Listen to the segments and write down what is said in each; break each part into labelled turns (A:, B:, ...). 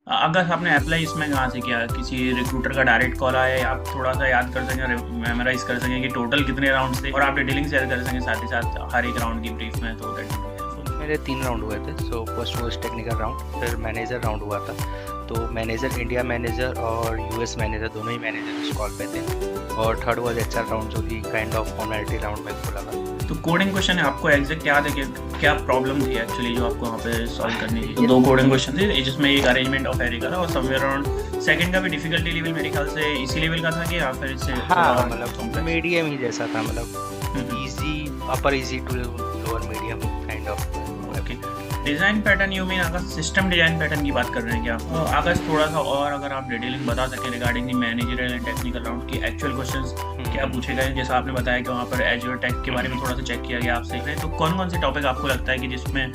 A: अगर आपने अप्लाई इसमें कहाँ से किया, किसी रिक्रूटर का डायरेक्ट कॉल आया या आप थोड़ा सा याद कर सकें, मेमोराइज कर सकें कि टोटल कितने राउंड्स थे और आप डिटेलिंग शेयर कर सकें साथ ही साथ हर एक राउंड की ब्रीफ में, तो दैट वुड बी हेल्पफुल।
B: मेरे 3 राउंड हुए थे। So first was technical round, फिर मैनेजर राउंड हुआ था। तो मैनेजर, इंडिया मैनेजर और यूएस मैनेजर, दोनों ही मैनेजर उस कॉल पे थे। और थर्ड वाज एचआर राउंड, जो कि काइंड ऑफ फॉर्मेलिटी राउंड में को लगा।
A: तो कोडिंग क्वेश्चन है, आपको एग्जैक्ट याद है कि क्या प्रॉब्लम थी एक्चुअली जो आपको वहाँ पे सॉल्व करनी थी? तो
B: ये
A: दो कोडिंग क्वेश्चन थे जिसमें एक अरेंजमेंट ऑफ एरे का था और समवेयर अराउंड सेकंड का भी डिफिकल्टी लेवल मेरे ख्याल से इसी लेवल का था कि या फिर इससे थोड़ा
B: हाँ, मतलब
A: कॉम्प्लेक्स।
B: मीडियम ही जैसा था, मतलब easy, upper easy to lower medium kind of.
A: Okay, design pattern you mean Akash, system design pattern की बात कर रहे हैं क्या? तो आकाश थोड़ा सा और अगर आप डिटेलिंग बता सकें regarding the managerial and technical round की एक्चुअल क्वेश्चंस क्या पूछे गए? जैसा आपने बताया कि वहाँ पर एज्योर टेक के बारे में थोड़ा सा चेक किया गया आपसे, तो कौन कौन से टॉपिक आपको लगता है कि जिसमें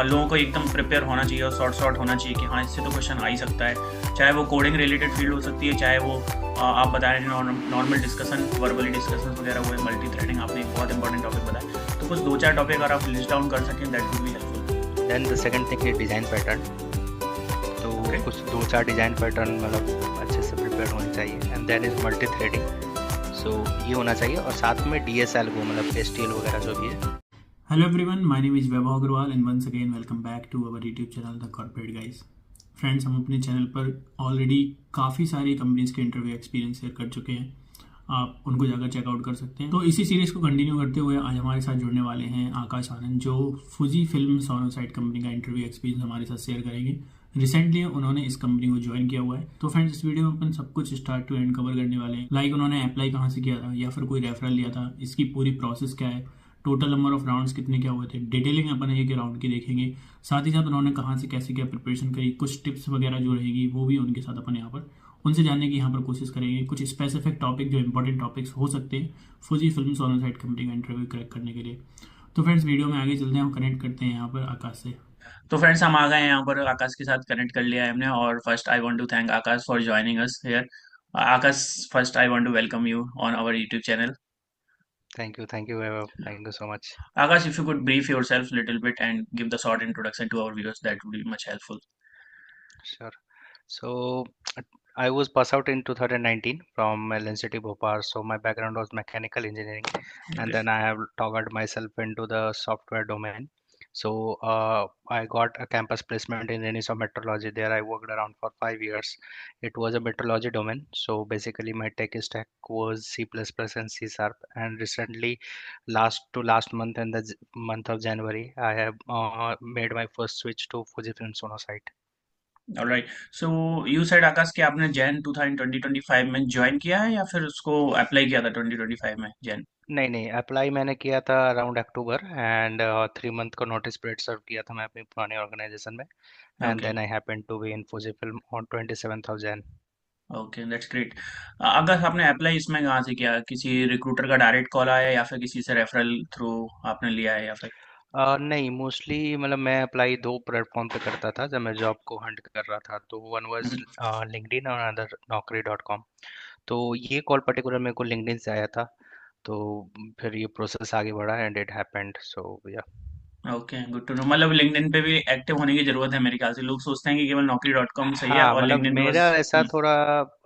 A: लोगों को एकदम प्रिपेयर होना चाहिए और शॉर्ट होना चाहिए कि हाँ इससे तो क्वेश्चन आ ही सकता है, चाहे वो कोडिंग रिलेटेड फील्ड हो सकती है, चाहे वो आप बता रहे हैं नॉर्मल डिस्कशन, वर्बली डिस्कशन वगैरह हुए, मल्टी थ्रेडिंग आपने एक बहुत इंपॉर्टेंट टॉपिक बताया, तो कुछ दो चार टॉपिक अगर आप लिस्ट डाउन कर सकें that would be helpful.
B: Then the second thing is design pattern. तो
A: ओके,
B: कुछ 2-4 डिज़ाइन पैटर्न मतलब अच्छे से प्रिपेयर होने चाहिए। And then is multi threading. So ये होना चाहिए, और साथ में डीएसएल को, मतलब एसटीएल वगैरह जो भी है।
A: hello everyone, my name is Vaibhav Agarwal and once again welcome back to our YouTube channel The Corporate Guys. Friends, हम अपने चैनल पर ऑलरेडी काफ़ी सारी कंपनीज के इंटरव्यू एक्सपीरियंस शेयर कर चुके हैं, आप उनको जाकर चेकआउट कर सकते हैं। तो इसी सीरीज़ को कंटिन्यू करते हुए आज हमारे साथ जुड़ने वाले हैं आकाश आनंद, जो फुजी फिल्म सोनोसाइट कंपनी का इंटरव्यू एक्सपीरियंस हमारे साथ शेयर करेंगे। रिसेंटली उन्होंने इस कंपनी को ज्वाइन किया हुआ है। तो फ्रेंड्स, इस वीडियो में अपन सब कुछ स्टार्ट टू एंड कवर करने वाले हैं, लाइक उन्होंने अप्लाई कहाँ से किया था या फिर कोई रेफरल लिया था, इसकी पूरी प्रोसेस क्या है, टोटल नंबर ऑफ राउंड्स कितने क्या हुए थे, डिटेलिंग अपन एक राउंड की देखेंगे। साथ ही साथ उन्होंने कहाँ से कैसे क्या प्रिपरेशन करी, कुछ टिप्स वगैरह जो रहेगी वो भी उनके साथ अपन यहाँ पर उनसे जानने की यहाँ पर कोशिश करेंगे। कुछ स्पेसिफिक टॉपिक जो इंपॉर्टेंट टॉपिक्स हो सकते हैं फुजी फिल्म सोनोसाइट कंपनी का इंटरव्यू क्रैक करने के लिए। तो फ्रेंड्स, वीडियो में आगे चलते हैं, हम कनेक्ट करते हैं यहाँ पर आकाश से। तो फ्रेंड्स, हम आ गए हैं यहाँ पर, आकाश के साथ कनेक्ट कर लिया है हमने, और first I want to thank Akash for joining us here. Akash, first I want to welcome you on our YouTube channel.
B: Thank you Vaibhav, thank you so much.
A: Akash, if you could brief yourself a little bit and give the short introduction to our viewers, that would be much helpful.
B: Sure. So I was passed out in 2019 from LNCT Bhopal. So my background was mechanical engineering, and
A: Okay.
B: then I have toggled myself into the software domain. So I got a campus placement in Renishaw Metrology. There I worked around for 5 years. It was a metrology domain. So basically my tech stack was C++ and C Sharp. And recently, last month, in the month of January, I have made my first switch to Fujifilm Sonosite.
A: All right. So you said आकाश कि आपने जैन 2025 में join किया है या फिर उसको apply किया था 2025 में जैन?
B: नहीं नहीं, अप्लाई मैंने किया था अराउंड अक्टूबर। एंड 3 मंथ का नोटिस पीरियड सर्व किया था मैं अपनी पुरानी ऑर्गेनाइजेशन में। And
A: okay.
B: Then I happen to be in Fujifilm on 27th of Jan.
A: Okay, that's great. अगर आपने अप्लाई इसमें कहाँ से किया, किसी रिक्रूटर का डायरेक्ट कॉल आया या फिर किसी से रेफरल थ्रू आपने लिया है या फिर?
B: नहीं, मोस्टली मतलब मैं अप्लाई दो प्लेटफॉर्म पे करता था जब मैं जॉब को हंट कर रहा था। तो वन वाज
A: हम्म।
B: लिंक्डइन और अदर naukri.com। तो ये कॉल पर्टिकुलर मेरे को लिंक्डइन से आया था। तो फिर ये प्रोसेस आगे बढ़ा and it happened. So yeah.
A: Okay, good to know. मतलब लिंक्डइन पे भी एक्टिव होने की जरूरत है मेरे ख्याल से, लोग सोचते हैं कि केवल नौकरी डॉट कॉम सही है
B: हाँ,
A: और
B: मतलब
A: लिंक्डइन पे
B: मेरा
A: बस।
B: ऐसा थोड़ा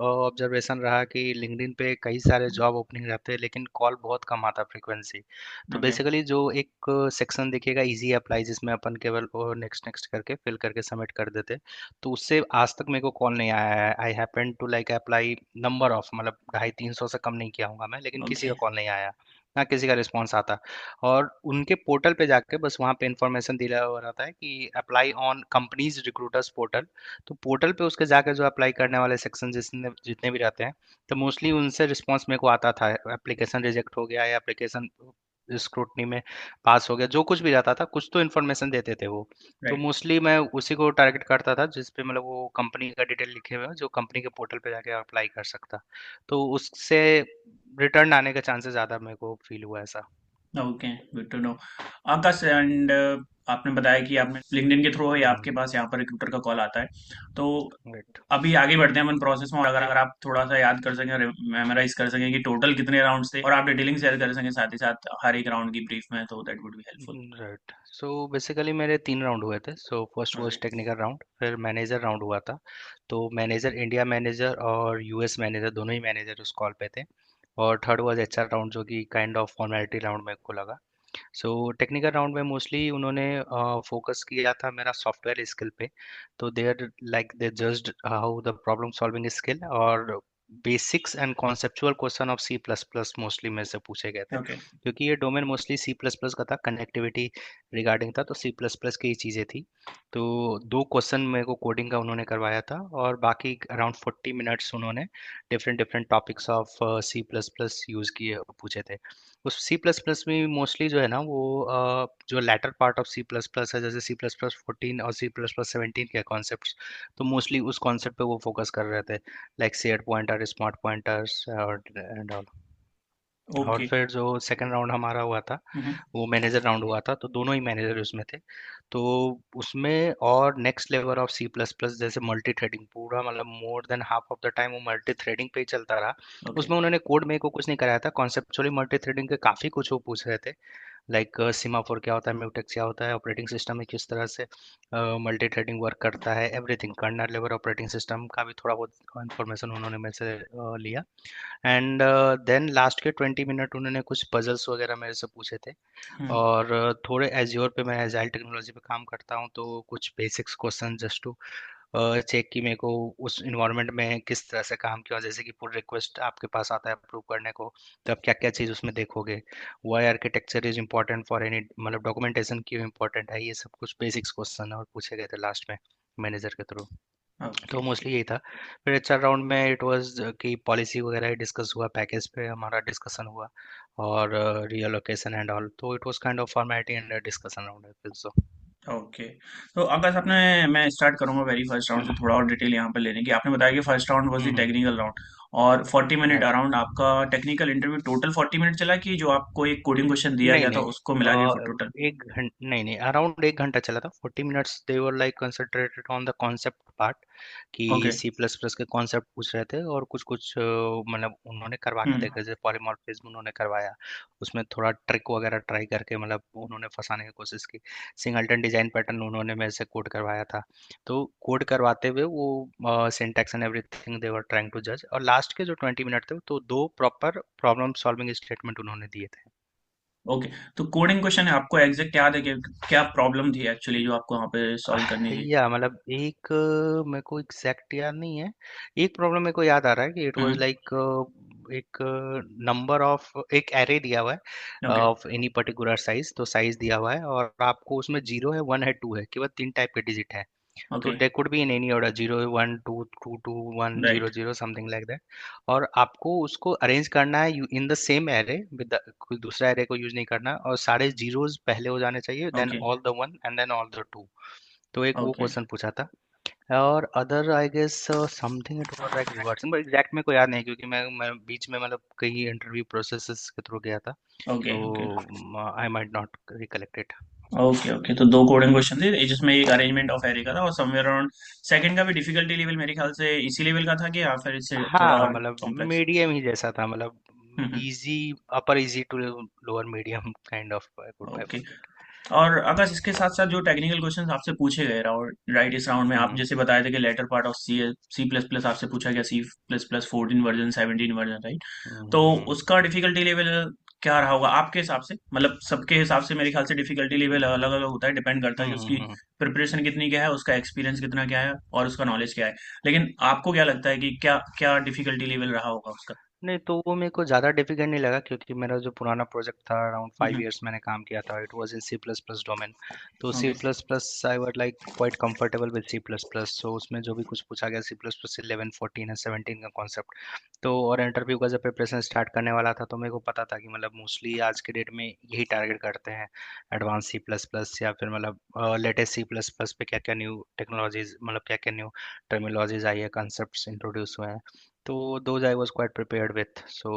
B: ऑब्जर्वेशन रहा कि लिंक्डइन पे कई सारे जॉब ओपनिंग रहते हैं, लेकिन कॉल बहुत कम आता फ्रीक्वेंसी। तो
A: ओके।
B: बेसिकली जो एक सेक्शन दिखेगा इजी अप्लाई, जिसमें अपन केवल नेक्स्ट नेक्स्ट करके फिल करके सबमिट कर देते, तो उससे आज तक मेरे को कॉल नहीं आया है। I happen to like apply number of, मतलब 250-300 से कम नहीं किया होगा मैं, लेकिन किसी
A: ओके।
B: का कॉल नहीं आया, ना किसी का रिस्पॉन्स आता। और उनके पोर्टल पे जाके बस वहाँ पे इंफॉर्मेशन दिया हुआ रहता है कि apply on companies recruiters portal. तो पोर्टल पे उसके जाके जो अप्लाई करने वाले सेक्शन जितने जितने भी रहते हैं, तो मोस्टली उनसे रिस्पांस मेरे को आता था, एप्लीकेशन रिजेक्ट हो गया या एप्लीकेशन स्क्रूटनी में पास हो गया, जो कुछ भी रहता था कुछ तो इन्फॉर्मेशन देते थे वो। तो
A: राइट।
B: मोस्टली मैं उसी को टारगेट करता था जिस पे मतलब वो कंपनी का डिटेल लिखे हुए हैं, जो कंपनी के पोर्टल पे जाके अप्लाई कर सकता। तो उससे रिटर्न आने का चांसेस ज़्यादा मेरे को फील हुआ ऐसा।
A: Okay, good to know. Akash, and आपने बताया कि आपने लिंक्डइन के थ्रू या
B: हम्म,
A: आपके पास यहाँ पर रिक्रूटर का कॉल आता है, तो
B: राइट।
A: अभी आगे बढ़ते हैं अपन प्रोसेस में। और अगर आप थोड़ा सा याद कर सकें, मेमोराइज कर सकें कि टोटल कितने राउंड्स थे, और आप डिटेलिंग शेयर कर सकें साथ ही साथ हर एक राउंड की ब्रीफ में, तो that would be helpful.
B: Right, so basically मेरे 3 राउंड हुए थे। So first was
A: alright.
B: Technical round, फिर मैनेजर राउंड हुआ था। तो मैनेजर, इंडिया मैनेजर और यूएस मैनेजर, दोनों ही मैनेजर उस कॉल पे थे। और थर्ड वाज एचआर राउंड, जो कि काइंड ऑफ फॉर्मेलिटी राउंड मेरे को लगा। सो टेक्निकल राउंड में मोस्टली उन्होंने फोकस किया था मेरा सॉफ्टवेयर स्किल पे। तो there like they judged how the problem solving skill, और basics and conceptual question of C plus plus mostly मेरे से पूछे गए थे,
A: ओके।
B: क्योंकि ये domain mostly C plus plus का था, कनेक्टिविटी रिगार्डिंग था, तो सी प्लस प्लस की ही चीज़ें थी। तो 2 क्वेश्चन मेरे को कोडिंग का उन्होंने करवाया था, और बाकी अराउंड 40 मिनट्स उन्होंने different different topics of C plus plus use किए, पूछे थे। उस सी प्लस प्लस में मोस्टली जो है ना वो जो latter part of C plus plus है, जैसे सी प्लस प्लस 14 और सी प्लस प्लस 17 के कॉन्सेप्ट, तो मोस्टली उस कॉन्सेप्ट पे वो फोकस कर रहे थे, like set pointer, smart pointers और एंड ऑल। और
A: ओके।
B: फिर जो सेकंड राउंड हमारा हुआ था,
A: हम्म।
B: वो मैनेजर राउंड हुआ था, तो दोनों ही मैनेजर उसमें थे। तो उसमें और next level of C plus plus, जैसे मल्टी थ्रेडिंग, पूरा मतलब more than half of the time वो मल्टी थ्रेडिंग पे ही चलता रहा।
A: ओके।
B: उसमें उन्होंने कोड में को कुछ नहीं कराया था, कॉन्सेप्चुअली मल्टी थ्रेडिंग के काफ़ी कुछ वो पूछ रहे थे, लाइक सीमाफोर क्या होता है, म्यूटेक्स क्या होता है, ऑपरेटिंग सिस्टम में किस तरह से मल्टी थ्रेडिंग वर्क करता है, everything, kernel level operating system का भी थोड़ा बहुत इन्फॉर्मेशन उन्होंने मेरे से लिया। एंड देन लास्ट के 20 मिनट उन्होंने कुछ पजल्स वगैरह मेरे से पूछे थे।
A: हम्म।
B: और थोड़े एज्योर पे, मैं एजाइल टेक्नोलॉजी पे काम करता हूँ, तो कुछ basics question just to check कि मेरे को उस इन्वायरमेंट में किस तरह से काम किया। जैसे कि पुल रिक्वेस्ट आपके पास आता है अप्रूव करने को, तो आप क्या क्या चीज़ उसमें देखोगे, why architecture is important for any, मतलब डॉक्यूमेंटेशन क्यों इम्पोर्टेंट है, ये सब कुछ बेसिक्स क्वेश्चन और पूछे गए थे लास्ट में मैनेजर के थ्रू।
A: ओके।
B: तो मोस्टली यही था। फिर एचआर राउंड में इट वाज कि पॉलिसी वगैरह डिस्कस हुआ, पैकेज पे हमारा डिस्कशन हुआ, और रिलोकेशन एंड ऑल, तो it was kind of formality and discussion round, I feel so.
A: Okay. तो अगर आपने, मैं स्टार्ट करूंगा वेरी फर्स्ट राउंड से, थोड़ा और डिटेल यहाँ पर लेने की। आपने बताया कि first round was the
B: hmm,
A: technical round, और 40 मिनट
B: राइट।
A: अराउंड आपका टेक्निकल इंटरव्यू टोटल 40 मिनट चला, कि जो आपको एक कोडिंग क्वेश्चन दिया
B: नहीं
A: गया था
B: नहीं,
A: उसको मिला के टोटल?
B: एक घंटा नहीं नहीं, अराउंड 1 घंटा चला था। 40 minutes they were like concentrated on the concept part, कि
A: ओके।
B: सी प्लस प्लस के कॉन्सेप्ट पूछ रहे थे, और कुछ कुछ मतलब उन्होंने करवा के
A: हम्म।
B: देखा, जैसे पॉलीमॉर्फिज्म उन्होंने करवाया, उसमें थोड़ा ट्रिक वगैरह ट्राई करके मतलब उन्होंने फंसाने की कोशिश की। सिंगलटन डिजाइन पैटर्न उन्होंने मेरे से कोड करवाया था। तो कोड करवाते हुए वो syntax and everything they were trying to जज, और लास्ट के जो 20 मिनट थे, तो 2 प्रॉपर प्रॉब्लम सॉल्विंग स्टेटमेंट उन्होंने दिए थे।
A: ओके। तो कोडिंग क्वेश्चन है, आपको एग्जैक्ट याद है कि क्या प्रॉब्लम थी एक्चुअली जो आपको वहाँ पे सॉल्व करनी थी?
B: या मतलब एक मेरे को एग्जैक्ट याद नहीं है। एक प्रॉब्लम मेरे को याद आ रहा है कि इट वाज
A: हम्म।
B: लाइक एक नंबर ऑफ, एक एरे दिया हुआ है
A: okay.
B: Of any particular size, तो साइज दिया हुआ है, और आपको उसमें 0 है, 1 है, 2 है, केवल 3 टाइप के डिजिट है। तो
A: okay.
B: They could be in any order, 0 1 2 2 1 0
A: right.
B: 0 something like that. और आपको उसको अरेंज करना है इन द सेम एरे विद, कोई दूसरा एरे को यूज नहीं करना, और सारे जीरोस पहले हो जाने चाहिए, then
A: okay.
B: All the 1 and then all the 2। तो एक वो
A: ओके।
B: क्वेश्चन पूछा था। और other I guess something it was like reversing, but exact मेरे को याद नहीं, क्योंकि मैं बीच में मतलब कई इंटरव्यू प्रोसेसेस के थ्रू गया था,
A: ओके।
B: तो
A: okay.
B: I might not recollect it.
A: Okay. Okay. तो दो कोडिंग क्वेश्चन थे, जिसमें एक अरेंजमेंट ऑफ एरे का था, और समवेयर अराउंड सेकंड का भी डिफिकल्टी लेवल मेरे ख्याल से इसी लेवल का था, कि या फिर इससे थोड़ा
B: हाँ,
A: और
B: मतलब
A: कॉम्प्लेक्स?
B: मीडियम ही जैसा था, मतलब
A: hmm.
B: Easy, upper easy to lower medium kind of, I
A: okay.
B: Put it.
A: और अगर इसके साथ साथ जो टेक्निकल क्वेश्चंस आपसे पूछे गए राउंड, राइट, इस राउंड में आप
B: हम्म
A: जैसे बताए थे कि latter part of C C plus plus आपसे पूछा गया, C plus plus 14 version, 17 version, right? तो
B: हम्म
A: उसका डिफिकल्टी लेवल क्या रहा होगा आपके हिसाब से? मतलब सबके हिसाब से मेरे ख्याल से डिफिकल्टी लेवल अलग अलग होता है, डिपेंड करता है कि उसकी
B: हम्म।
A: प्रिपरेशन कितनी क्या है, उसका एक्सपीरियंस कितना क्या है, और उसका नॉलेज क्या है। लेकिन आपको क्या लगता है कि क्या क्या डिफिकल्टी लेवल रहा होगा उसका?
B: नहीं, तो वो मेरे को ज़्यादा डिफिकल्ट नहीं लगा, क्योंकि मेरा जो पुराना प्रोजेक्ट था, अराउंड फाइव
A: हम्म।
B: इयर्स मैंने काम किया था, it was in C plus plus domain. तो C
A: okay.
B: Plus plus I was like quite comfortable with C plus plus, so उसमें जो भी कुछ पूछा गया, सी प्लस प्लस 11 14 है, 17 का कॉन्सेप्ट। तो और इंटरव्यू का जब प्रिपरेशन स्टार्ट करने वाला था, तो मेरे को पता था कि मतलब मोस्टली आज के डेट में यही टारगेट करते हैं, एडवांस सी प्लस प्लस, या फिर मतलब लेटेस्ट सी प्लस प्लस पे क्या क्या न्यू टेक्नोलॉजीज, मतलब क्या क्या न्यू टर्मिनोलॉजीज आई है, कॉन्सेप्ट्स इंट्रोड्यूस हुए हैं। तो those I was quite prepared with, so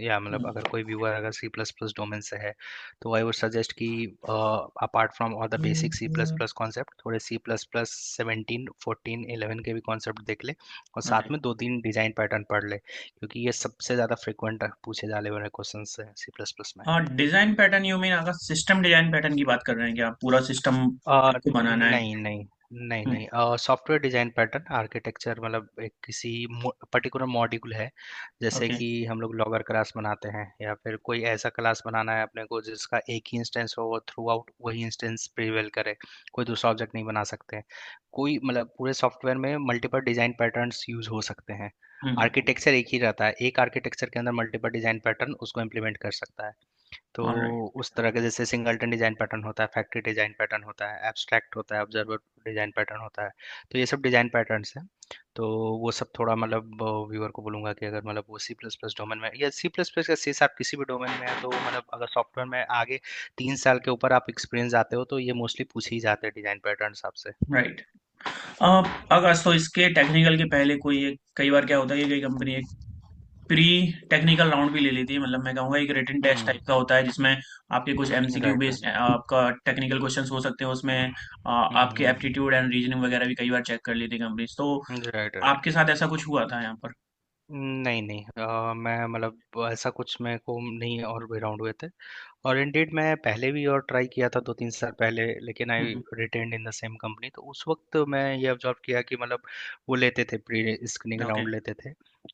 B: yeah मतलब
C: हम्म,
B: अगर कोई व्यूअर अगर सी प्लस प्लस डोमेन से है तो आई वुड सजेस्ट कि apart from all the basic C plus plus concept थोड़े सी प्लस प्लस 17 14 11 के भी कॉन्सेप्ट देख ले, और
C: ओके।
B: साथ में दो तीन डिजाइन पैटर्न पढ़ ले, क्योंकि ये सबसे ज़्यादा फ्रिक्वेंट पूछे जाने वाले क्वेश्चन है सी प्लस प्लस में।
C: हाँ, डिजाइन पैटर्न यू मीन अगर सिस्टम डिजाइन पैटर्न की बात कर रहे हैं कि आप पूरा सिस्टम आपको बनाना है?
B: नहीं नहीं नहीं
C: हम्म,
B: नहीं, सॉफ्टवेयर डिजाइन पैटर्न आर्किटेक्चर, मतलब एक किसी पर्टिकुलर मॉड्यूल है, जैसे
C: ओके।
B: कि हम लोग लॉगर क्लास बनाते हैं, या फिर कोई ऐसा क्लास बनाना है अपने को जिसका एक ही इंस्टेंस हो, वो थ्रू आउट वही इंस्टेंस प्रिवेल करे, कोई दूसरा ऑब्जेक्ट नहीं बना सकते। कोई मतलब पूरे सॉफ्टवेयर में मल्टीपल डिजाइन पैटर्न्स यूज हो सकते हैं।
C: हम्म।
B: आर्किटेक्चर एक ही रहता है, एक आर्किटेक्चर के अंदर मल्टीपल डिजाइन पैटर्न उसको इम्प्लीमेंट कर सकता है। तो
C: ऑलराइट।
B: उस तरह के जैसे सिंगलटन डिजाइन पैटर्न होता है, फैक्ट्री डिजाइन पैटर्न होता है, एब्स्ट्रैक्ट होता है, ऑब्जर्वर डिजाइन पैटर्न होता है। तो ये सब डिजाइन पैटर्न्स हैं। तो वो सब थोड़ा मतलब व्यूअर को बोलूंगा कि अगर मतलब वो सी प्लस प्लस डोमेन में या सी प्लस प्लस या सी शार्प किसी भी डोमेन में है, तो मतलब अगर सॉफ्टवेयर में आगे 3 साल के ऊपर आप एक्सपीरियंस आते हो तो ये मोस्टली पूछे ही जाते हैं डिजाइन पैटर्न्स आपसे।
C: राइट। अगर तो इसके टेक्निकल के पहले कोई एक, कई बार क्या होता है कि कई कंपनी एक प्री टेक्निकल राउंड भी ले लेती है, मतलब मैं कहूँगा एक रिटन टेस्ट
B: हम्म।
C: टाइप का होता है जिसमें आपके कुछ एमसीक्यू
B: राइट
C: बेस्ड आपका टेक्निकल क्वेश्चंस हो सकते हैं उसमें। आपके
B: राइट
C: एप्टीट्यूड एंड रीजनिंग वगैरह भी कई बार चेक कर लेती है कंपनीज, तो
B: राइट राइट।
C: आपके साथ ऐसा कुछ हुआ था यहाँ पर?
B: नहीं नहीं, मैं मतलब ऐसा कुछ मेरे को नहीं और वे राउंड हुए थे। और इंडीड मैं पहले भी और ट्राई किया था 2 3 साल पहले, लेकिन I
C: hmm.
B: Retained in the same company. तो उस वक्त मैं ये ऑब्जर्व किया कि मतलब वो लेते थे, प्री स्क्रीनिंग
C: ओके।
B: राउंड लेते थे।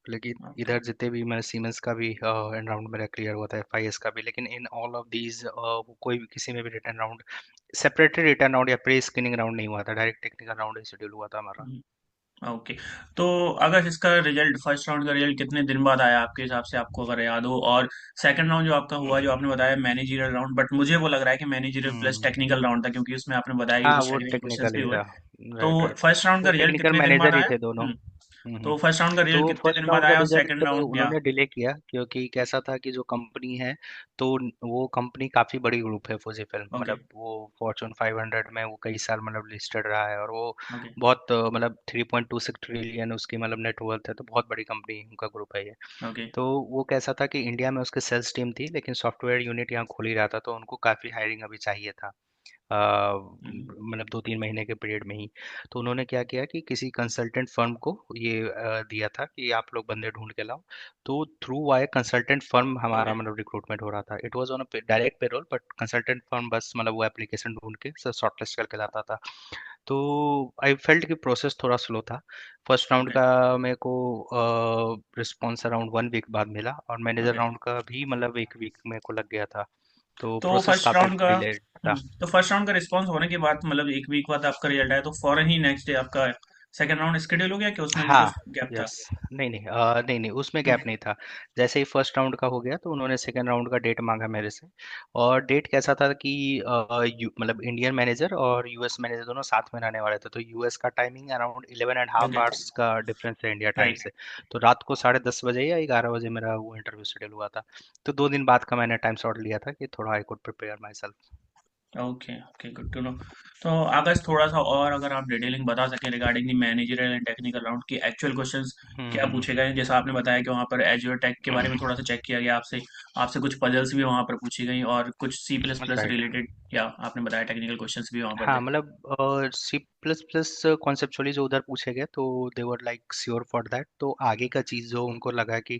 B: लेकिन
C: ओके।
B: इधर जितने भी मैंने सीमेंस का भी एंड राउंड मेरा क्लियर हुआ था, एफआईएस का भी, लेकिन इन ऑल ऑफ दीज कोई भी किसी में भी return round, separately return round या प्री स्क्रीनिंग राउंड नहीं हुआ था, डायरेक्ट टेक्निकल राउंड ही शेड्यूल हुआ था हमारा।
C: ओके। तो अगर इसका रिजल्ट, फर्स्ट राउंड का रिजल्ट कितने दिन बाद आया आपके हिसाब से, आपको अगर याद हो? और सेकंड राउंड जो आपका हुआ, जो आपने बताया मैनेजरियल राउंड, बट मुझे वो लग रहा है कि मैनेजरियल प्लस
B: हम्म।
C: टेक्निकल राउंड था, क्योंकि उसमें आपने बताया कि
B: हाँ
C: कुछ
B: वो
C: टेक्निकल क्वेश्चंस
B: टेक्निकल
C: भी
B: ही
C: हुए।
B: था।
C: तो
B: राइट राइट।
C: फर्स्ट राउंड का
B: वो
C: रिजल्ट
B: टेक्निकल
C: कितने दिन बाद
B: मैनेजर ही
C: आया?
B: थे दोनों।
C: तो फर्स्ट राउंड का
B: तो
C: रिजल्ट कितने
B: फर्स्ट
C: दिन बाद
B: राउंड का
C: आया और
B: रिजल्ट
C: सेकंड राउंड या?
B: उन्होंने डिले किया, क्योंकि कैसा था कि जो कंपनी है, तो वो कंपनी काफ़ी बड़ी ग्रुप है फुजी फिल्म,
C: ओके।
B: मतलब वो फॉर्चून 500 में वो कई साल मतलब लिस्टेड रहा है, और वो
C: ओके।
B: बहुत मतलब 3.26 ट्रिलियन उसकी मतलब नेटवर्थ है, तो बहुत बड़ी कंपनी उनका ग्रुप है ये।
C: ओके।
B: तो वो कैसा था कि इंडिया में उसके सेल्स टीम थी, लेकिन सॉफ्टवेयर यूनिट यहाँ खोल ही रहा था, तो उनको काफ़ी हायरिंग अभी चाहिए था, मतलब 2 3 महीने के पीरियड में ही। तो उन्होंने क्या किया कि किसी कंसल्टेंट फर्म को ये दिया था कि आप लोग बंदे ढूंढ के लाओ। तो थ्रू वाई कंसल्टेंट फर्म हमारा
C: ओके।
B: मतलब रिक्रूटमेंट हो रहा था, it was on a direct payroll, but consultant firm बस मतलब वो एप्लीकेशन ढूंढ के शॉर्टलिस्ट करके लाता था। तो आई फेल्ट कि प्रोसेस थोड़ा स्लो था। First round
C: okay.
B: का मेरे को रिस्पॉन्स अराउंड 1 वीक बाद मिला, और मैनेजर
C: ओके।
B: राउंड का भी मतलब 1 वीक मेरे को लग गया था। तो
C: तो
B: प्रोसेस
C: फर्स्ट
B: काफ़ी
C: राउंड का
B: डिलेड था।
C: तो फर्स्ट राउंड का रिस्पांस होने के बाद, मतलब एक वीक बाद आपका रिजल्ट आया, तो फौरन ही नेक्स्ट डे आपका सेकंड राउंड स्केड्यूल हो गया कि उसमें भी
B: हाँ,
C: कुछ गैप था?
B: यस। नहीं नहीं, नहीं नहीं, उसमें गैप
C: ओके।
B: नहीं था। जैसे ही फर्स्ट राउंड का हो गया तो उन्होंने सेकंड राउंड का डेट मांगा मेरे से। और डेट कैसा था कि मतलब इंडियन मैनेजर और यूएस मैनेजर दोनों साथ में रहने वाले थे, तो यूएस का टाइमिंग अराउंड 11.5
C: ओके।
B: आवर्स का डिफरेंस है इंडिया टाइम
C: राइट।
B: से। तो रात को 10:30 बजे या 11 बजे मेरा वो इंटरव्यू शेड्यूल हुआ था। तो 2 दिन बाद का मैंने टाइम स्लॉट लिया था कि थोड़ा I could prepare myself.
C: Okay. Okay, good to know. तो आकाश, थोड़ा सा और अगर आप डिटेलिंग बता सकें regarding the managerial and technical round की एक्चुअल क्वेश्चंस क्या पूछे
B: हम्म।
C: गए? जैसा आपने बताया कि वहाँ पर एज्योर टेक के बारे में थोड़ा सा चेक किया गया आपसे, आपसे कुछ पजल्स भी वहाँ पर पूछी गई, और कुछ C plus plus
B: right.
C: Related, या आपने बताया टेक्निकल क्वेश्चंस भी वहाँ पर थे?
B: हाँ मतलब सी प्लस प्लस कॉन्सेप्चुअली जो उधर पूछे गए, तो they were like sure for that. तो आगे का चीज़ जो उनको लगा कि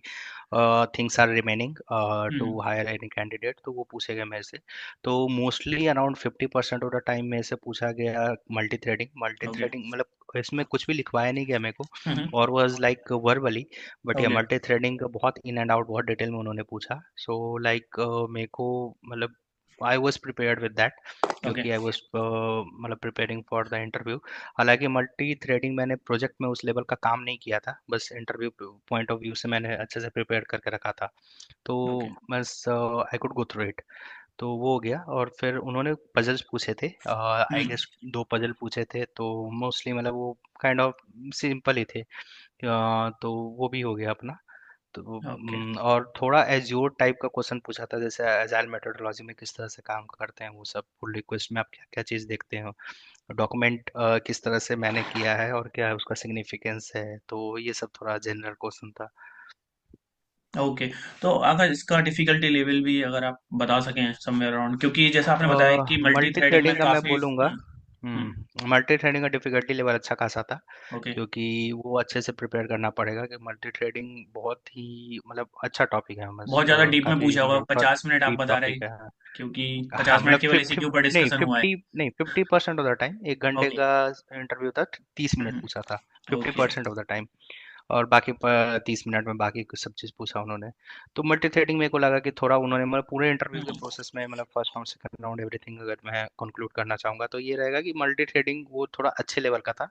B: things are remaining
C: hmm.
B: To hire any candidate, तो वो पूछे गए मेरे से। तो mostly around 50% of the time मेरे से पूछा गया multi threading. Multi
C: okay.
B: Threading मतलब इसमें कुछ भी लिखवाया नहीं गया मेरे को,
C: हम्म।
B: और वाज लाइक वर्बली। बट या
C: ओके।
B: मल्टी थ्रेडिंग बहुत इन एंड आउट बहुत डिटेल में उन्होंने पूछा। सो लाइक मेरे को मतलब I was prepared with that,
C: okay.
B: क्योंकि आई वाज मतलब प्रिपेयरिंग फॉर द इंटरव्यू। हालांकि मल्टी थ्रेडिंग मैंने प्रोजेक्ट में उस लेवल का काम नहीं किया था, बस इंटरव्यू पॉइंट ऑफ व्यू से मैंने अच्छे से प्रिपेयर करके रखा था। तो
C: ओके।
B: बस I could go through it. तो वो हो गया, और फिर उन्होंने पजल्स पूछे थे, आई
C: हम्म।
B: गेस 2 पजल पूछे थे, तो मोस्टली मतलब वो काइंड ऑफ सिंपल ही थे। तो वो भी हो गया अपना। तो
C: ओके।
B: और थोड़ा एज्योर टाइप का क्वेश्चन पूछा था, जैसे एजाइल मेथोडोलॉजी में किस तरह से काम करते हैं वो सब, पुल रिक्वेस्ट में आप क्या क्या चीज़ देखते हो। डॉक्यूमेंट किस तरह से मैंने किया है और क्या उसका सिग्निफिकेंस है, तो ये सब थोड़ा जनरल क्वेश्चन था।
C: ओके। तो अगर इसका डिफिकल्टी लेवल भी अगर आप बता सकें समवेयर अराउंड, क्योंकि जैसा आपने बताया कि मल्टी
B: मल्टी
C: थ्रेडिंग में
B: थ्रेडिंग का मैं
C: काफी।
B: बोलूँगा।
C: हम्म।
B: मल्टी थ्रेडिंग का डिफिकल्टी लेवल अच्छा खासा था,
C: ओके।
B: क्योंकि वो अच्छे से प्रिपेयर करना पड़ेगा कि मल्टी थ्रेडिंग बहुत ही मतलब अच्छा टॉपिक है, बस
C: बहुत ज्यादा डीप में
B: काफ़ी
C: पूछा होगा,
B: थोड़ा
C: 50 मिनट आप
B: डीप
C: बता रहे
B: टॉपिक
C: हैं,
B: है।
C: क्योंकि
B: हाँ
C: 50 मिनट
B: मतलब
C: केवल इसी के ऊपर डिस्कशन हुआ है।
B: 50% ऑफ द टाइम, 1 घंटे
C: ओके।
B: का इंटरव्यू था, 30 मिनट
C: हम्म।
B: पूछा था, fifty
C: okay.
B: Percent of the time. और बाकी 30 मिनट में बाकी कुछ सब चीज़ पूछा उन्होंने। तो मल्टी थ्रेडिंग मेरे को लगा कि थोड़ा उन्होंने मतलब पूरे इंटरव्यू के
C: हम्म।
B: प्रोसेस में मतलब first round second round everything अगर मैं कंक्लूड करना चाहूँगा तो ये रहेगा कि मल्टी थ्रेडिंग वो थोड़ा अच्छे लेवल का था।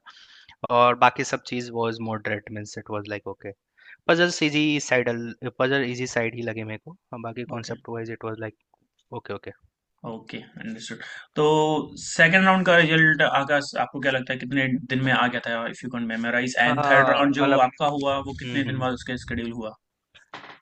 B: और बाकी सब चीज़ was moderate, means it was like okay. Puzzle easy side ही लगे मेरे को, और बाकी
C: okay.
B: Concept wise it was like okay okay.
C: Okay, understood. तो सेकंड राउंड का रिजल्ट आकाश, आपको क्या लगता है कितने दिन में आ गया था, if you can memorise? And third round जो
B: मतलब
C: आपका हुआ वो कितने दिन
B: हम्म।
C: बाद उसके शेड्यूल हुआ?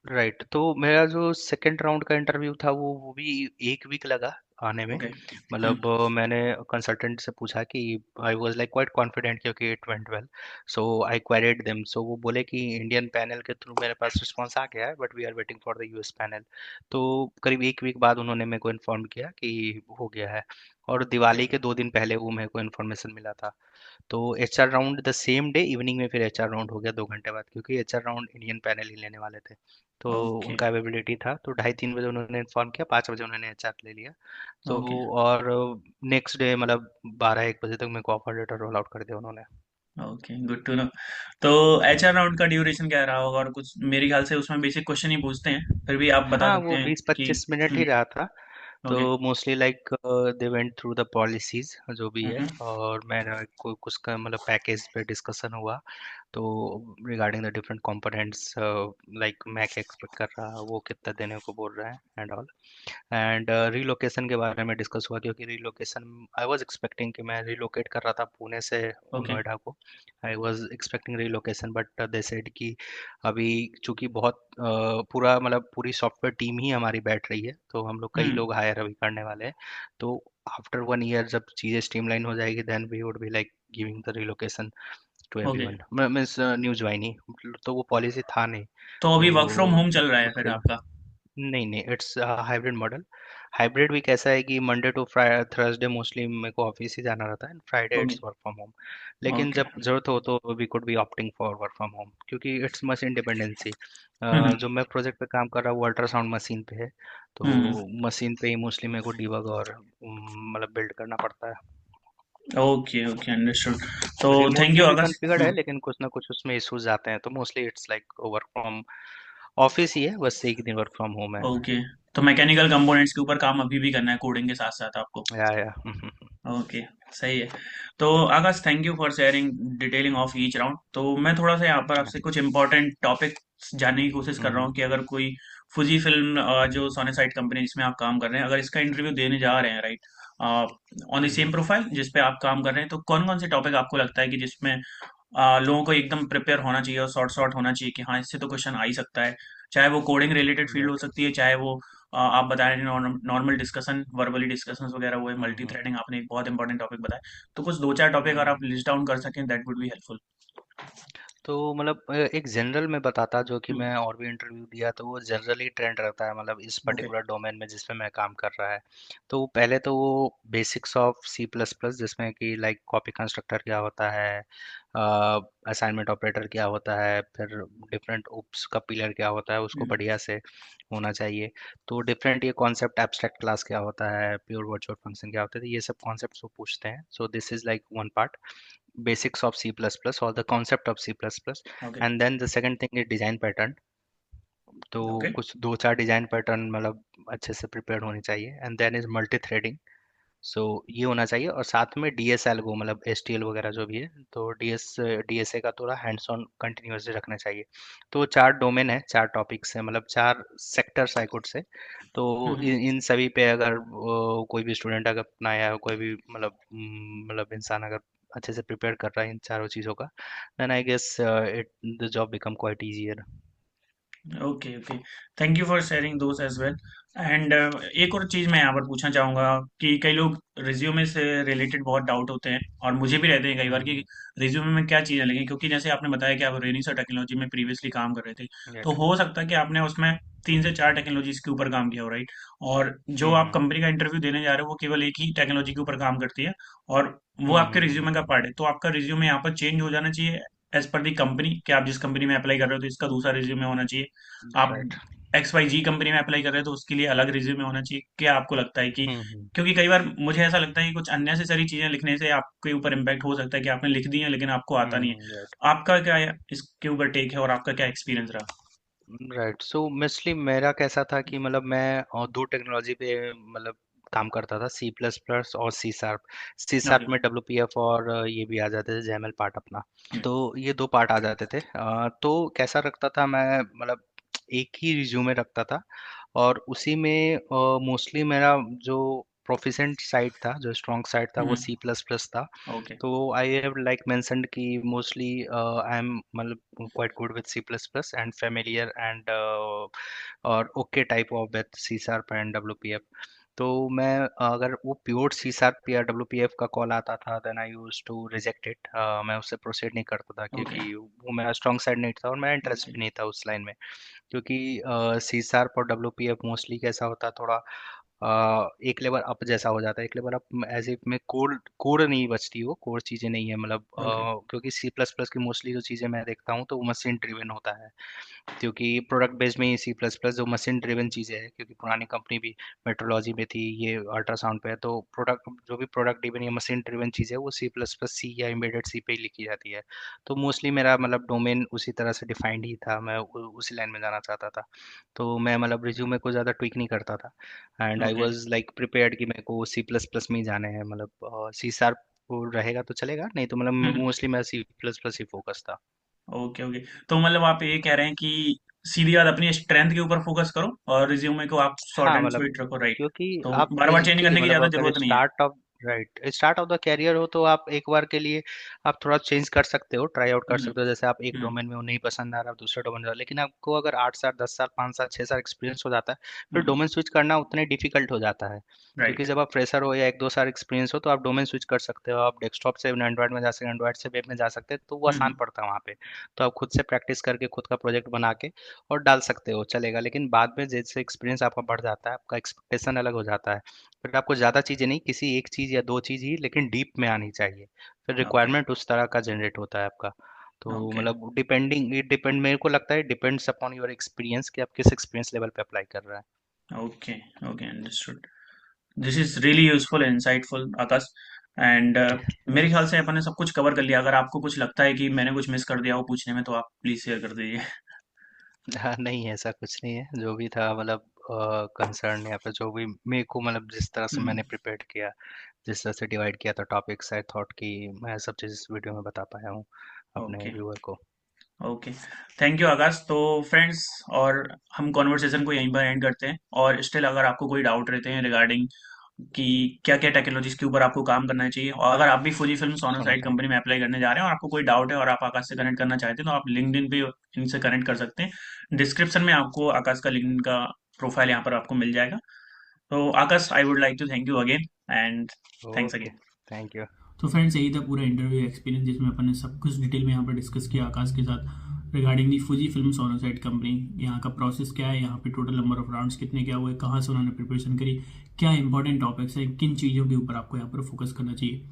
B: राइट, तो मेरा जो सेकंड राउंड का इंटरव्यू था वो भी 1 वीक लगा आने में।
C: ओके।
B: मतलब मैंने कंसल्टेंट से पूछा कि I was like quite confident क्योंकि it went well, so I queried them, so वो बोले कि इंडियन पैनल के थ्रू मेरे पास रिस्पांस आ गया है but we are waiting for the US panel. तो करीब 1 वीक बाद उन्होंने मेरे को इन्फॉर्म किया कि हो गया है, और
C: ओके।
B: दिवाली के 2 दिन पहले वो मेरे को इन्फॉर्मेशन मिला था। तो HR round the same day evening में, फिर एचआर राउंड हो गया 2 घंटे बाद, क्योंकि एचआर राउंड इंडियन पैनल ही लेने वाले थे। तो
C: ओके।
B: उनका अवेलेबिलिटी था, तो 2:30-3 बजे उन्होंने इन्फॉर्म किया, 5 बजे उन्होंने एचआर ले लिया। तो
C: ओके।
B: और नेक्स्ट डे मतलब 12-1 बजे तक मेरे को ऑफर लेटर रोल आउट कर दिया उन्होंने।
C: Okay, good to know. तो एचआर राउंड का ड्यूरेशन क्या रहा होगा? और कुछ मेरे ख्याल से उसमें बेसिक क्वेश्चन ही पूछते हैं, फिर भी आप बता
B: हाँ
C: सकते
B: वो
C: हैं
B: बीस
C: कि।
B: पच्चीस मिनट ही रहा था। तो
C: okay.
B: Mostly like they went through the policies जो भी है,
C: हम्म।
B: और मैंने कुछ का मतलब पैकेज पे डिस्कशन हुआ। तो regarding the different components, like मैं क्या एक्सपेक्ट कर रहा, वो कितना देने को बोल रहा है एंड ऑल। एंड रीलोकेशन के बारे में डिस्कस हुआ, क्योंकि रीलोकेशन आई वाज एक्सपेक्टिंग कि मैं रीलोकेट कर रहा था पुणे से
C: ओके।
B: नोएडा को। I was expecting relocation but they said कि अभी चूंकि बहुत पूरा मतलब पूरी सॉफ्टवेयर टीम ही हमारी बैठ रही है, तो हम लोग कई
C: हम्म।
B: लोग हायर अभी करने वाले हैं। तो आफ्टर 1 ईयर जब चीज़ें स्ट्रीमलाइन हो जाएगी then we would be like giving the relocation to
C: okay.
B: Everyone, means new joinee. तो वो पॉलिसी था नहीं।
C: तो अभी वर्क फ्रॉम
B: तो
C: होम चल रहा है फिर
B: उसके
C: आपका?
B: नहीं नहीं, it's hybrid model. Hybrid week ऐसा है कि Monday to Friday Thursday mostly मेरे को ऑफिस ही जाना रहता है, Friday
C: okay.
B: It's work from home. लेकिन
C: ओके।
B: जब जरूरत हो तो we could be opting for work from home, क्योंकि इट्स मच इंडिपेंडेंसी।
C: हम्म।
B: जो मैं प्रोजेक्ट पे काम कर रहा हूँ वो अल्ट्रासाउंड मशीन पे है। तो
C: हम्म।
B: मशीन पे ही मोस्टली मेरे को डिबग और मतलब बिल्ड करना पड़ता है।
C: ओके। Okay, understood. तो थैंक यू
B: रिमोटली भी
C: आकाश।
B: कॉन्फ़िगर्ड है, लेकिन कुछ ना कुछ उसमें इश्यूज आते हैं, तो mostly it's like work from office ही है, बस एक दिन वर्क फ्रॉम होम है।
C: ओके। तो मैकेनिकल कंपोनेंट्स के ऊपर काम अभी भी करना है कोडिंग के साथ साथ आपको?
B: या
C: ओके, सही है। तो Akash, thank you for sharing detailing of each round. तो मैं थोड़ा सा यहाँ पर आपसे कुछ इंपॉर्टेंट टॉपिक्स जानने की कोशिश कर रहा हूँ कि अगर कोई फुजी फिल्म जो सोनेसाइट कंपनी जिसमें आप काम कर रहे हैं, अगर इसका इंटरव्यू देने जा रहे हैं, right, on the same profile जिस पे आप काम कर रहे हैं, तो कौन कौन से टॉपिक आपको लगता है कि जिसमें लोगों को एकदम प्रिपेयर होना चाहिए और शॉर्ट शॉर्ट होना चाहिए कि हाँ, इससे तो क्वेश्चन आ ही सकता है? चाहे वो कोडिंग रिलेटेड फील्ड हो
B: राइट।
C: सकती है, चाहे वो आप बता रहे हैं नॉर्मल डिस्कशन, वर्बली डिस्कशंस वगैरह, वो है मल्टी
B: हम्म
C: थ्रेडिंग, आपने एक बहुत इंपॉर्टेंट टॉपिक बताया। तो कुछ दो चार टॉपिक अगर
B: हम्म।
C: आप लिस्ट डाउन कर सकें, दैट वुड बी हेल्पफुल।
B: तो मतलब एक जनरल में बताता जो कि
C: हम्म।
B: मैं और भी इंटरव्यू दिया, तो वो जनरली ट्रेंड रहता है मतलब इस
C: ओके।
B: पर्टिकुलर डोमेन में जिसमें मैं काम कर रहा है। तो पहले तो वो basics of C plus plus, जिसमें कि लाइक कॉपी कंस्ट्रक्टर क्या होता है, असाइनमेंट ऑपरेटर क्या होता है, फिर डिफरेंट उप्स का पिलर क्या होता है, उसको
C: हम्म।
B: बढ़िया से होना चाहिए। तो डिफरेंट ये कॉन्सेप्ट एब्स्ट्रैक्ट क्लास क्या होता है, प्योर वर्चुअल फंक्शन क्या होता है, तो ये सब कॉन्सेप्ट्स वो पूछते हैं। So this is like one part, basics of C++ or the concept of C++,
C: okay.
B: and then the second thing is design pattern। तो
C: ओके।
B: कुछ 2-4 डिजाइन पैटर्न मतलब अच्छे से प्रिपेयर होनी चाहिए, and then is multi threading. So ये होना चाहिए, और साथ में डी एस एल्गो मतलब एस टी एल वगैरह जो भी है, तो डी एस ए का थोड़ा हैंड्स ऑन कंटिन्यूसली रखना चाहिए। तो 4 डोमेन है, 4 टॉपिक्स है, मतलब 4 सेक्टर्स आई कुड से। तो
C: हम्म।
B: इन सभी पे अगर कोई भी स्टूडेंट अगर अपना या कोई भी मतलब इंसान अगर अच्छे से प्रिपेयर कर रहा है इन चारों चीज़ों का, then I guess it the job become quite easier.
C: Okay okay, thank you for sharing those as well. And एक और चीज़ मैं यहाँ पर पूछना चाहूँगा कि कई लोग रिज्यूमे से रिलेटेड बहुत डाउट होते हैं, और मुझे भी रहते हैं कई बार कि
B: हम्म।
C: रिज्यूमे में क्या चीज़ें लगेंगी, क्योंकि जैसे आपने बताया कि आप रेनिसा टेक्नोलॉजी में प्रीवियसली काम कर रहे थे, तो
B: राइट।
C: हो सकता है कि आपने उसमें 3 से 4 टेक्नोलॉजीज के ऊपर काम किया हो, राइट? और जो आप
B: हम्म।
C: कंपनी का इंटरव्यू देने जा रहे हो वो केवल एक ही टेक्नोलॉजी के ऊपर काम करती है, और वो आपके
B: हम्म।
C: रिज्यूमे का पार्ट है। तो आपका रिज्यूमे यहाँ पर चेंज हो जाना चाहिए एज पर दी कंपनी, कि आप जिस कंपनी में अप्लाई कर रहे हो तो इसका दूसरा रिज्यूमे होना चाहिए। आप
B: राइट।
C: XYZ कंपनी में अप्लाई कर रहे हैं तो उसके लिए अलग रिज्यूमे होना चाहिए। क्या आपको लगता है कि,
B: हम्म।
C: क्योंकि कई बार मुझे ऐसा लगता है कि कुछ अननेसेसरी चीजें लिखने से आपके ऊपर इम्पैक्ट हो सकता है कि आपने लिख दी है लेकिन आपको आता नहीं है।
B: राइट।
C: आपका क्या इसके ऊपर टेक है, और आपका क्या एक्सपीरियंस रहा?
B: राइट। सो मोस्टली मेरा कैसा था कि मतलब मैं दो टेक्नोलॉजी पे मतलब काम करता था, सी प्लस प्लस और C sharp. C sharp
C: okay.
B: में डब्ल्यू और ये भी आ जाते थे, जैमल पार्ट अपना। तो ये दो पार्ट आ जाते थे। तो कैसा रखता था मैं, मतलब एक ही रिज्यूमे रखता था, और उसी में मोस्टली मेरा जो प्रोफिशेंट साइड था, जो स्ट्रॉन्ग साइड था, वो सी प्लस प्लस था।
C: ओके
B: तो आई हैव लाइक मेंशन्ड कि मोस्टली आई एम मतलब quite good with C plus plus and familiar and और okay type of with C sharp and W P F. तो मैं अगर वो प्योर सी शार्प या डब्ल्यू पी एफ का call आता था, then I use to reject it. मैं उससे प्रोसीड नहीं करता था,
C: ओके
B: क्योंकि वो मेरा स्ट्रॉन्ग साइड नहीं था और मेरा इंटरेस्ट
C: ओके।
B: भी नहीं था उस लाइन में। क्योंकि सी शार्प और डब्ल्यू पी एफ मोस्टली कैसा होता है, थोड़ा एक लेवल अप जैसा हो जाता है, एक लेवल अप एज इफ में कोर कोर नहीं बचती, वो कोर चीज़ें नहीं है मतलब।
C: ओके।
B: क्योंकि सी प्लस प्लस की मोस्टली जो चीज़ें मैं देखता हूँ तो वो मशीन ड्रिवन होता है। क्योंकि प्रोडक्ट बेस्ड में ही सी प्लस प्लस जो मशीन ड्रिवन चीज़ें हैं, क्योंकि पुरानी कंपनी भी मेट्रोलॉजी में थी, ये अल्ट्रासाउंड पे है, तो प्रोडक्ट जो भी प्रोडक्ट ड्रिवन या मशीन ड्रिवन चीज़ है वो सी प्लस प्लस सी या एम्बेडेड सी पे ही लिखी जाती है। तो मोस्टली मेरा मतलब डोमेन उसी तरह से डिफाइंड ही था, मैं उसी लाइन में जाना चाहता था। तो मैं मतलब रिज्यूमे को ज़्यादा ट्विक नहीं करता था, and I
C: okay
B: was like prepared कि मेरे को सी प्लस प्लस में ही जाने हैं। मतलब सी शार्प रहेगा तो चलेगा, नहीं तो मतलब मोस्टली मैं सी प्लस प्लस ही फोकस था।
C: Okay okay. तो मतलब आप ये कह रहे हैं कि सीधी बात अपनी स्ट्रेंथ के ऊपर फोकस करो और रिज्यूमे को आप शॉर्ट
B: हाँ,
C: एंड
B: मतलब
C: स्वीट रखो, राइट?
B: क्योंकि
C: तो
B: आप
C: बार बार चेंज
B: बेसिकली
C: करने की
B: मतलब
C: ज्यादा
B: अगर
C: जरूरत नहीं है।
B: स्टार्ट ऑफ द कैरियर हो तो आप एक बार के लिए आप थोड़ा चेंज कर सकते हो, ट्राई आउट कर
C: हम्म
B: सकते हो। जैसे आप एक
C: हम्म
B: डोमेन में वो नहीं पसंद आ रहा, आप दूसरे डोमेन में जाओ। लेकिन आपको अगर 8 साल 10 साल 5 साल 6 साल एक्सपीरियंस हो जाता है, फिर
C: हम्म।
B: डोमेन स्विच करना उतने डिफिकल्ट हो जाता है। क्योंकि
C: राइट।
B: जब आप फ्रेशर हो या 1 2 साल एक्सपीरियंस हो तो आप डोमेन स्विच कर सकते हो, आप डेस्कटॉप से एंड्रॉइड में जा सकते हैं, एंड्रॉइड से वेब में जा सकते हैं, तो वो आसान
C: हम्म
B: पड़ता है वहाँ पे। तो आप खुद से प्रैक्टिस करके खुद का प्रोजेक्ट बना के और डाल सकते हो, चलेगा। लेकिन बाद में जैसे एक्सपीरियंस आपका बढ़ जाता है, आपका एक्सपेक्टेशन अलग हो जाता है, फिर आपको ज़्यादा चीज़ें नहीं, किसी एक चीज़ या दो चीज़ ही लेकिन डीप में आनी चाहिए। फिर
C: ओके
B: रिक्वायरमेंट उस तरह का जनरेट होता है आपका। तो
C: ओके
B: मतलब डिपेंडिंग इट डिपेंड, मेरे को लगता है डिपेंड्स अपॉन योर एक्सपीरियंस कि आप किस एक्सपीरियंस लेवल पे अप्लाई कर रहे हैं।
C: Okay okay, understood. This is really useful and insightful, Akash. And मेरे ख्याल से अपन ने सब कुछ कवर कर लिया। अगर आपको कुछ लगता है कि मैंने कुछ मिस कर दिया हो पूछने में तो आप प्लीज शेयर कर दीजिए।
B: हाँ, नहीं ऐसा कुछ नहीं है, जो भी था मतलब कंसर्न या फिर जो भी मेरे को मतलब जिस तरह से
C: हम्म।
B: मैंने प्रिपेयर किया, जिस तरह से डिवाइड किया था टॉपिक्स, आई थॉट कि मैं सब चीज़ इस वीडियो में बता पाया हूँ अपने
C: ओके
B: व्यूअर को।
C: ओके, थैंक यू आकाश। तो फ्रेंड्स, और हम कॉन्वर्सेशन को यहीं पर एंड करते हैं। और स्टिल अगर आपको कोई डाउट रहते हैं रिगार्डिंग कि क्या क्या टेक्नोलॉजीज के ऊपर आपको काम करना चाहिए, और अगर आप भी फुजी फिल्म सोनो
B: सोनो
C: साइड
B: साइड।
C: कंपनी में अप्लाई करने जा रहे हैं और आपको कोई डाउट है और आप आकाश से कनेक्ट करना चाहते हैं, तो आप लिंक्डइन पे इनसे कनेक्ट कर सकते हैं। डिस्क्रिप्शन में आपको आकाश का लिंक्डइन का प्रोफाइल यहाँ पर आपको मिल जाएगा। तो Akash, I would like to thank you again, and thanks
B: okay,
C: again.
B: Thank you.
A: तो फ्रेंड्स, यही था पूरा इंटरव्यू एक्सपीरियंस जिसमें अपन ने सब कुछ डिटेल में यहाँ पर डिस्कस किया आकाश के साथ regarding the Fujifilm Sonosite company. यहाँ का प्रोसेस क्या है, यहाँ पे टोटल नंबर ऑफ राउंड्स कितने क्या हुए, कहाँ से उन्होंने प्रिपरेशन करी, क्या इंपॉर्टेंट टॉपिक्स हैं, किन चीज़ों के ऊपर आपको यहाँ पर फोकस करना चाहिए।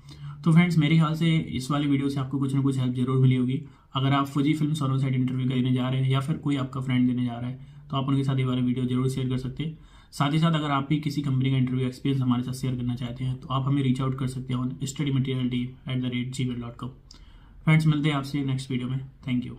A: तो फ्रेंड्स, मेरे ख्याल से इस वाली वीडियो से आपको कुछ ना कुछ हेल्प जरूर मिली होगी। अगर आप फुजी फिल्म सोनोसाइड इंटरव्यू देने जा रहे हैं या फिर कोई आपका फ्रेंड देने जा रहा है, तो आप उनके साथ ये वाला वीडियो जरूर शेयर कर सकते हैं। साथ ही साथ अगर आप भी किसी कंपनी का इंटरव्यू एक्सपीरियंस हमारे साथ शेयर करना चाहते हैं, तो आप हमें रीच आउट कर सकते हैं ऑन studymaterialteam@gmail.com। फ्रेंड्स, मिलते हैं आपसे नेक्स्ट वीडियो में। Thank you.